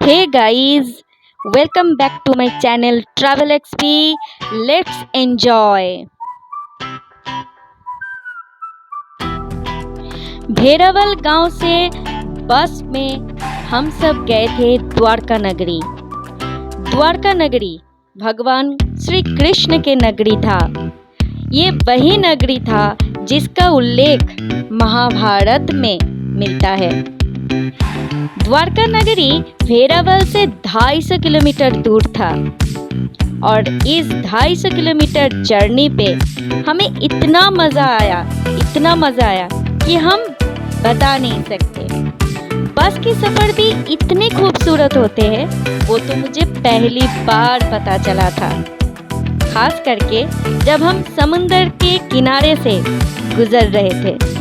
Hey guys, welcome back to my channel Travel XP. Let's enjoy. भेरावल गांव से बस में हम सब गए थे द्वारका नगरी। द्वारका नगरी भगवान श्री कृष्ण के नगरी था। ये वही नगरी था जिसका उल्लेख महाभारत में मिलता है। द्वारका नगरी भेरावल से 250 किलोमीटर दूर था और इस 250 किलोमीटर जर्नी पे हमें इतना मज़ा आया कि हम बता नहीं सकते। बस के सफ़र भी इतने खूबसूरत होते हैं, वो तो मुझे पहली बार पता चला था, खास करके जब हम समुंदर के किनारे से गुजर रहे थे।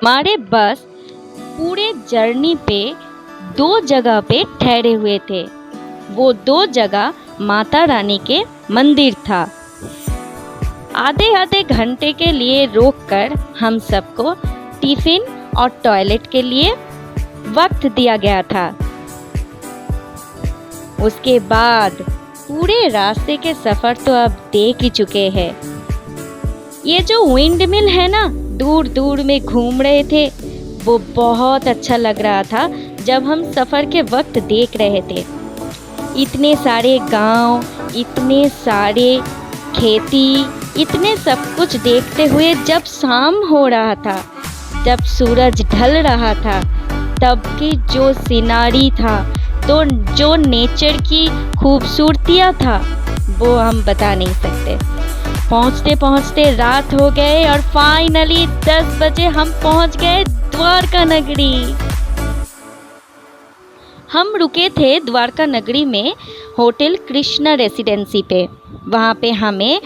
हमारे बस पूरे जर्नी पे 2 जगह पे ठहरे हुए थे। वो 2 जगह माता रानी के मंदिर था। आधे घंटे के लिए रोककर हम सबको टिफिन और टॉयलेट के लिए वक्त दिया गया था। उसके बाद पूरे रास्ते के सफ़र तो अब देख ही चुके हैं। ये जो विंड मिल है ना, दूर दूर में घूम रहे थे, वो बहुत अच्छा लग रहा था जब हम सफ़र के वक्त देख रहे थे। इतने सारे गांव, इतने सारे खेती, इतने सब कुछ देखते हुए जब शाम हो रहा था, जब सूरज ढल रहा था, तब की जो सीनरी था, तो जो नेचर की खूबसूरतियाँ था, वो हम बता नहीं सकते। पहुँचते पहुँचते रात हो गए और फाइनली 10 बजे हम पहुँच गए द्वारका नगरी। हम रुके थे द्वारका नगरी में होटल कृष्णा रेसिडेंसी पे। वहाँ पे हमें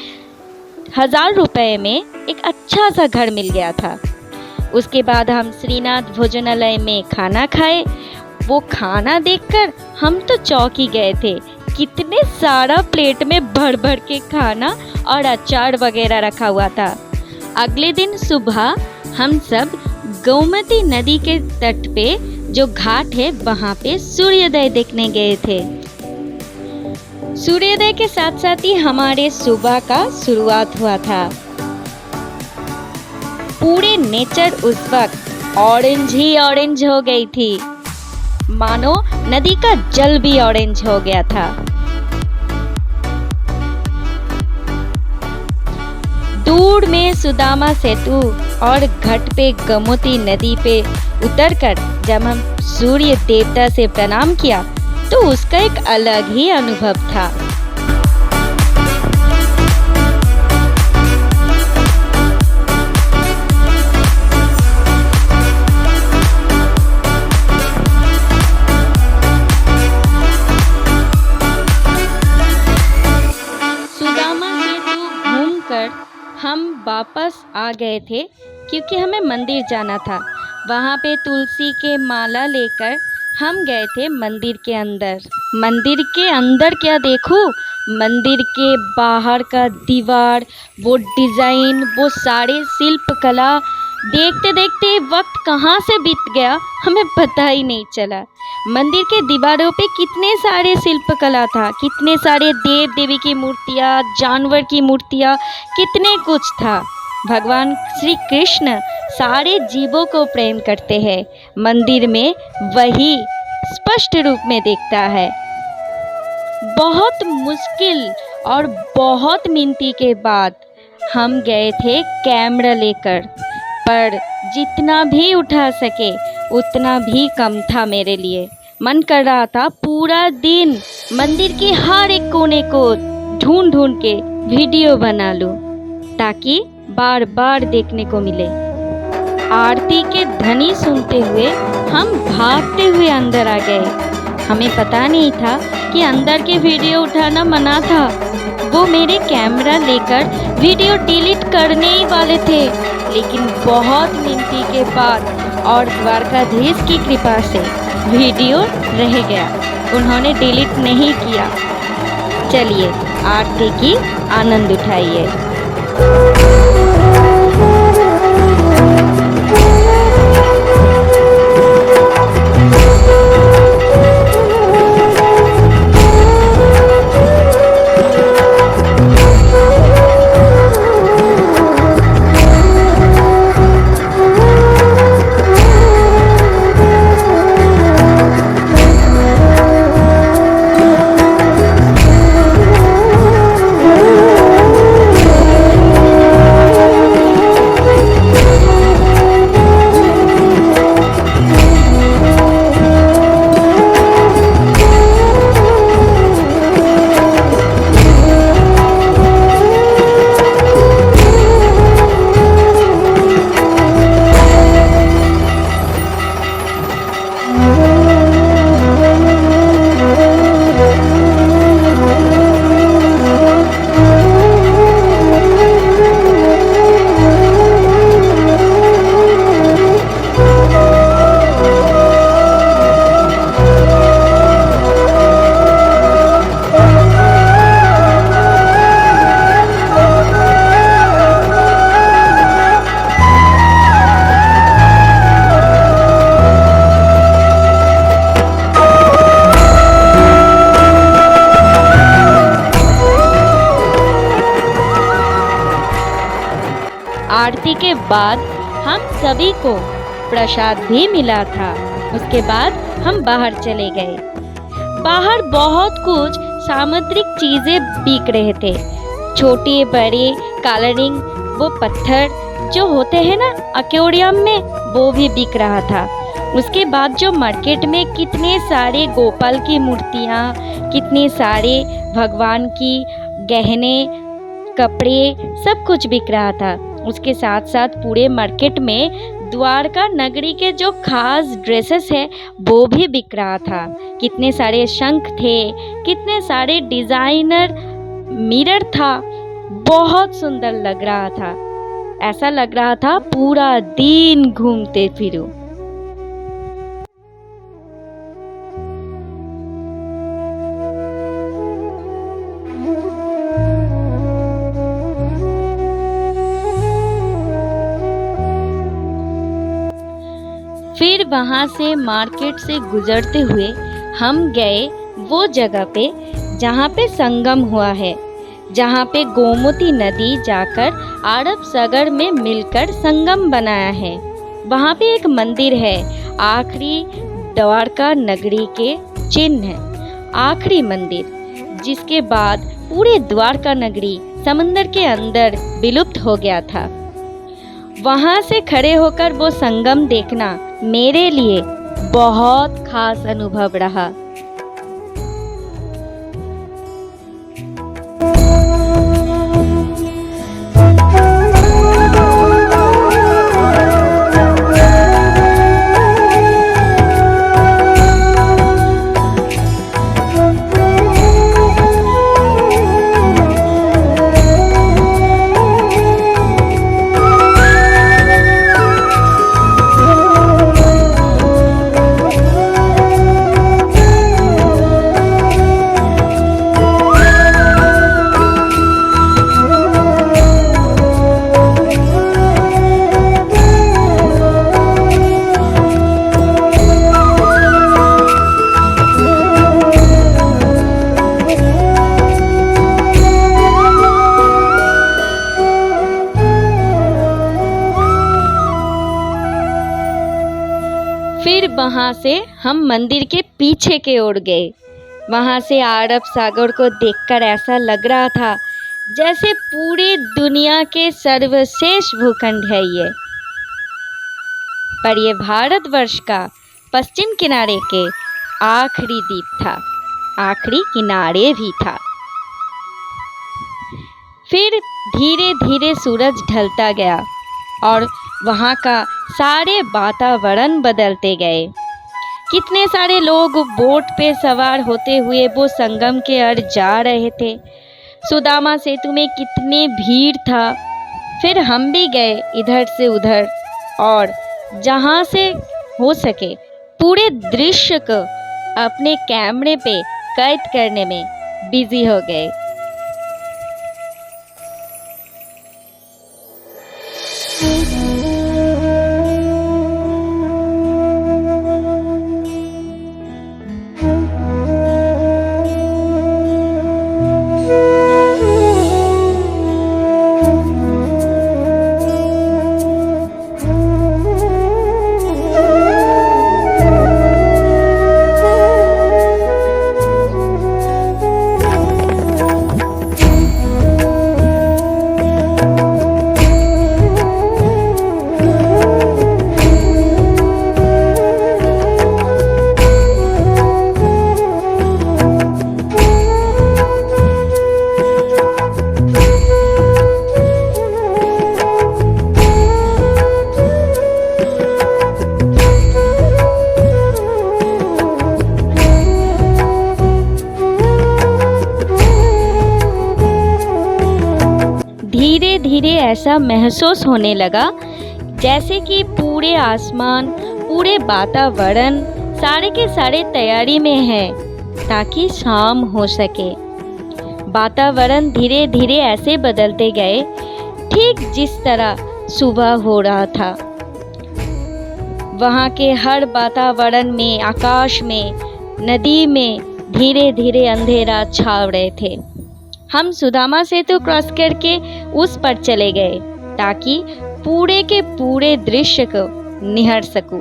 1000 रुपये में एक अच्छा सा घर मिल गया था। उसके बाद हम श्रीनाथ भोजनालय में खाना खाए। वो खाना देखकर हम तो चौंक ही गए थे। कितने सारा प्लेट में भर भर के खाना और अचार वगैरह रखा हुआ था। अगले दिन सुबह हम सब गोमती नदी के तट पे जो घाट है, वहाँ पे सूर्योदय देखने गए थे। सूर्योदय के साथ साथ ही हमारे सुबह का शुरुआत हुआ था। पूरे नेचर उस वक्त ऑरेंज ही ऑरेंज हो गई थी, मानो नदी का जल भी ऑरेंज हो गया था। दूर में सुदामा सेतु और घाट पे गोमती नदी पे उतरकर जब हम सूर्य देवता से प्रणाम किया, तो उसका एक अलग ही अनुभव था। हम वापस आ गए थे क्योंकि हमें मंदिर जाना था। वहाँ पे तुलसी के माला लेकर हम गए थे मंदिर के अंदर। मंदिर के अंदर क्या देखूं, मंदिर के बाहर का दीवार, वो डिज़ाइन, वो सारे शिल्पकला देखते देखते वक्त कहाँ से बीत गया हमें पता ही नहीं चला। मंदिर के दीवारों पे कितने सारे शिल्पकला था, कितने सारे देव देवी की मूर्तियाँ, जानवर की मूर्तियाँ, कितने कुछ था। भगवान श्री कृष्ण सारे जीवों को प्रेम करते हैं, मंदिर में वही स्पष्ट रूप में दिखता है। बहुत मुश्किल और बहुत मिन्नती के बाद हम गए थे कैमरा लेकर, पर जितना भी उठा सके उतना भी कम था मेरे लिए। मन कर रहा था पूरा दिन मंदिर के हर एक कोने को ढूंढ ढूंढ के वीडियो बना लूं, ताकि बार बार देखने को मिले। आरती के ध्वनि सुनते हुए हम भागते हुए अंदर आ गए। हमें पता नहीं था कि अंदर के वीडियो उठाना मना था। वो मेरे कैमरा लेकर वीडियो डिलीट करने ही वाले थे, लेकिन बहुत मिन्नती के बाद और द्वारकाधीश की कृपा से वीडियो रह गया। उन्होंने डिलीट नहीं किया। चलिए आरती की आनंद उठाइए। आरती के बाद हम सभी को प्रसाद भी मिला था। उसके बाद हम बाहर चले गए। बाहर बहुत कुछ सामुद्रिक चीजें बिक रहे थे, छोटे बड़े कलरिंग, वो पत्थर जो होते हैं ना एक्वेरियम में, वो भी बिक रहा था। उसके बाद जो मार्केट में कितने सारे गोपाल की मूर्तियाँ, कितने सारे भगवान की गहने, कपड़े, सब कुछ बिक रहा था। उसके साथ साथ पूरे मार्केट में द्वारका नगरी के जो खास ड्रेसेस है वो भी बिक रहा था। कितने सारे शंख थे, कितने सारे डिज़ाइनर मिरर था, बहुत सुंदर लग रहा था। ऐसा लग रहा था पूरा दिन घूमते फिरूं। फिर वहाँ से मार्केट से गुजरते हुए हम गए वो जगह पे जहाँ पे संगम हुआ है, जहाँ पे गोमती नदी जाकर अरब सागर में मिलकर संगम बनाया है। वहाँ पे एक मंदिर है, आखिरी द्वारका नगरी के चिन्ह है, आखिरी मंदिर, जिसके बाद पूरे द्वारका नगरी समंदर के अंदर विलुप्त हो गया था। वहाँ से खड़े होकर वो संगम देखना मेरे लिए बहुत खास अनुभव रहा। फिर वहाँ से हम मंदिर के पीछे के ओर गए, वहाँ से अरब सागर को देखकर ऐसा लग रहा था जैसे पूरी दुनिया के सर्वश्रेष्ठ भूखंड है ये। पर यह भारतवर्ष का पश्चिम किनारे के आखिरी द्वीप था, आखिरी किनारे भी था। फिर धीरे धीरे सूरज ढलता गया और वहाँ का सारे वातावरण बदलते गए। कितने सारे लोग बोट पे सवार होते हुए वो संगम के ओर जा रहे थे। सुदामा सेतु में कितनी भीड़ था। फिर हम भी गए इधर से उधर और जहाँ से हो सके पूरे दृश्य को अपने कैमरे पे कैद करने में बिजी हो गए। धीरे धीरे ऐसा महसूस होने लगा जैसे कि पूरे आसमान, पूरे वातावरण सारे के सारे तैयारी में है ताकि शाम हो सके। वातावरण धीरे धीरे ऐसे बदलते गए ठीक जिस तरह सुबह हो रहा था। वहाँ के हर वातावरण में, आकाश में, नदी में धीरे धीरे अंधेरा छा रहे थे। हम सुदामा सेतु क्रॉस करके उस पर चले गए ताकि पूरे के पूरे दृश्य को निहार सकूं।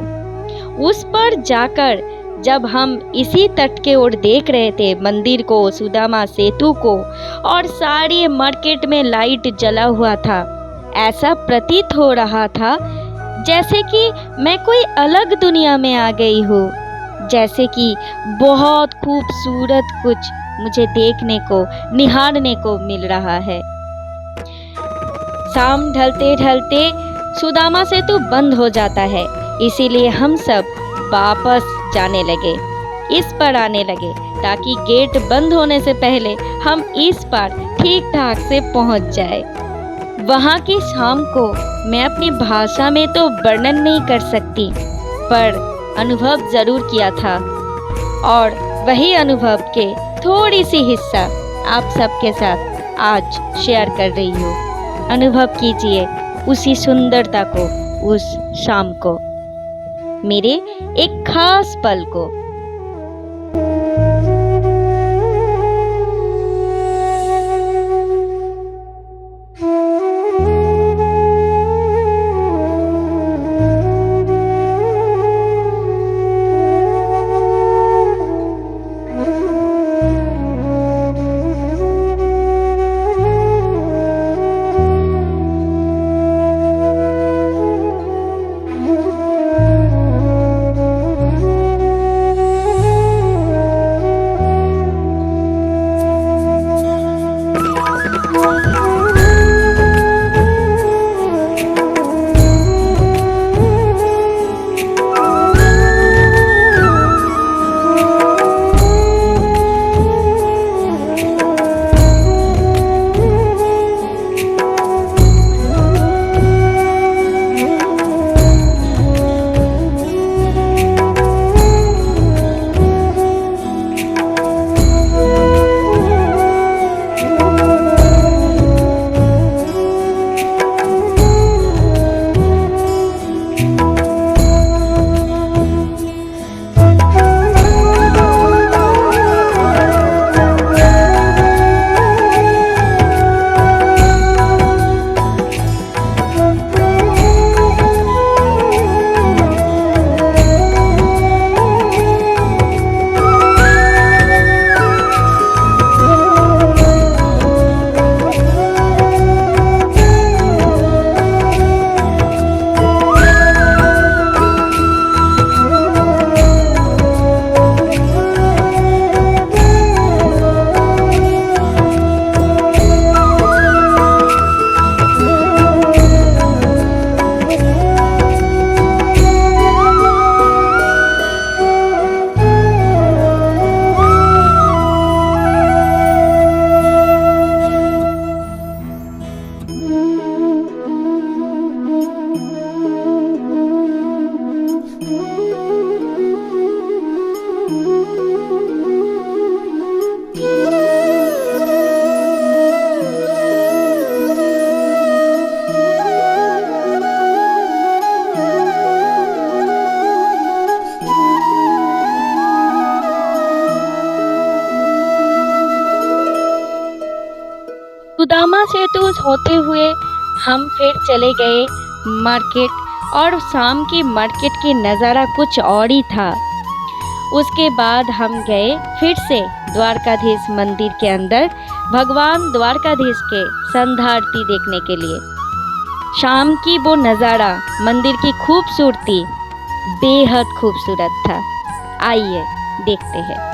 उस पर जाकर जब हम इसी तट के ओर देख रहे थे मंदिर को, सुदामा सेतु को, और सारी मार्केट में लाइट जला हुआ था, ऐसा प्रतीत हो रहा था जैसे कि मैं कोई अलग दुनिया में आ गई हूँ। जैसे कि बहुत खूबसूरत कुछ मुझे देखने को, निहारने को मिल रहा है। शाम ढलते ढलते सुदामा सेतु बंद हो जाता है, इसीलिए हम सब वापस जाने लगे, इस पर आने लगे ताकि गेट बंद होने से पहले हम इस पर ठीक ठाक से पहुंच जाए। वहाँ की शाम को मैं अपनी भाषा में तो वर्णन नहीं कर सकती, पर अनुभव जरूर किया था और वही अनुभव के थोड़ी सी हिस्सा आप सबके साथ आज शेयर कर रही हूँ। अनुभव कीजिए उसी सुंदरता को, उस शाम को, मेरे एक खास पल को। कुदामा सेतु होते हुए हम फिर चले गए मार्केट, और शाम की मार्केट की नज़ारा कुछ और ही था। उसके बाद हम गए फिर से द्वारकाधीश मंदिर के अंदर भगवान द्वारकाधीश के संध्या आरती देखने के लिए। शाम की वो नज़ारा, मंदिर की खूबसूरती बेहद खूबसूरत था। आइए देखते हैं।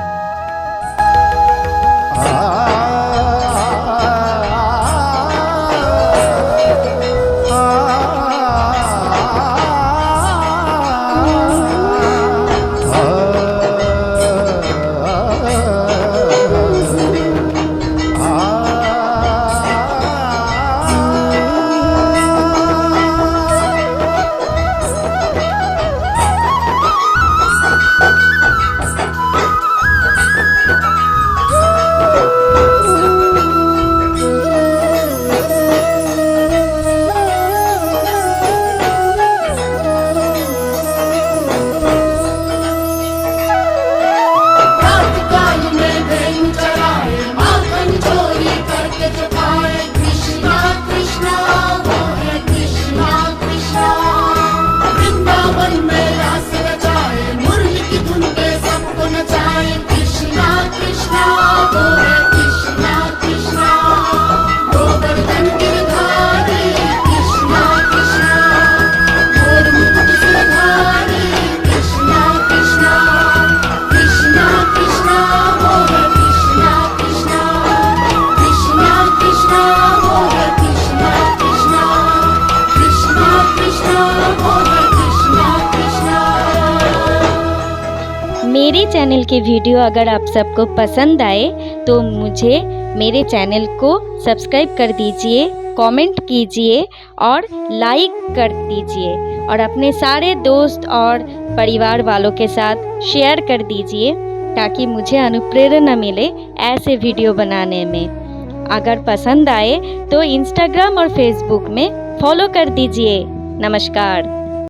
मेरे चैनल के वीडियो अगर आप सबको पसंद आए तो मुझे मेरे चैनल को सब्सक्राइब कर दीजिए, कमेंट कीजिए और लाइक कर दीजिए, और अपने सारे दोस्त और परिवार वालों के साथ शेयर कर दीजिए ताकि मुझे अनुप्रेरणा मिले ऐसे वीडियो बनाने में। अगर पसंद आए तो इंस्टाग्राम और फेसबुक में फॉलो कर दीजिए। नमस्कार।